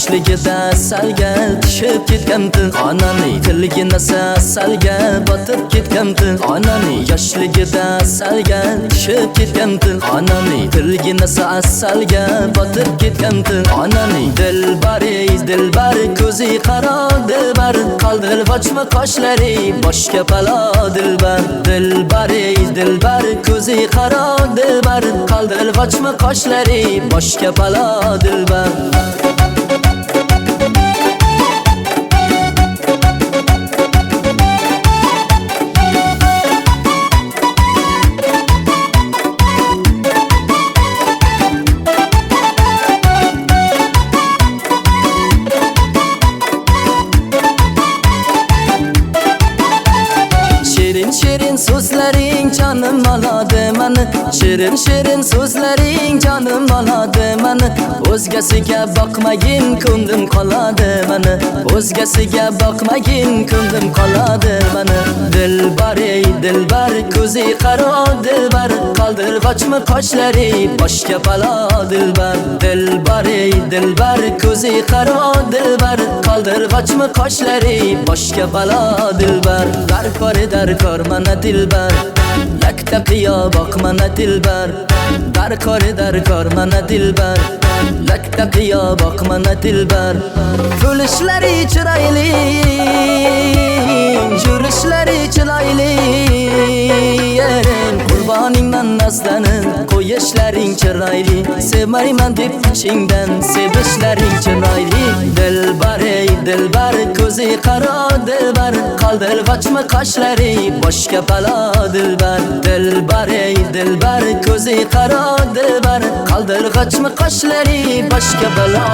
yoshligida salga tushib ketganti, onaning tilgina salga botib ketganti, onaning yoshligida salga tushib ketganti, onaning tilgina salga botib ketganti, onaning dilbar ko'zi qaro dilbar, qaldir ochma qoshlari boshga balo dilbar, dilbar ko'zi qaro dilbar, qaldir ochma qoshlari boshga balo dilbar. Shirin so'zlaring jonim oladi mani, shirin so'zlaring jonim oladi mani, o'zgasiga boqmagin ko'nglim qoladi mani, o'zgasiga boqmagin ko'nglim qoladi mani. Dilbar ko'zi qaro dilbar, qaldir ochma qoshlari boshga balo dilbar, dilbar ko'zi qaro dilbar, qaldir ochma qoshlari boshga balo dilbar. Darkor mana dilbar, yakta qiyo boq mana dilbar, darkor mana dilbar, yakta qiyo boq mana dilbar. Kulishlari chiroyli, yurishlari chiroyli, qurboningdan nazlanib qo'yishlaring chiroyli, sevmayman deb ichingdan sevishlaring chiroyli. Dilbar ko'zi qaro dilbar, qaldir ochma qoshlari boshga balo dilbar, dilbar ko'zi qaro dilbar, qaldir ochma qoshlari boshga balo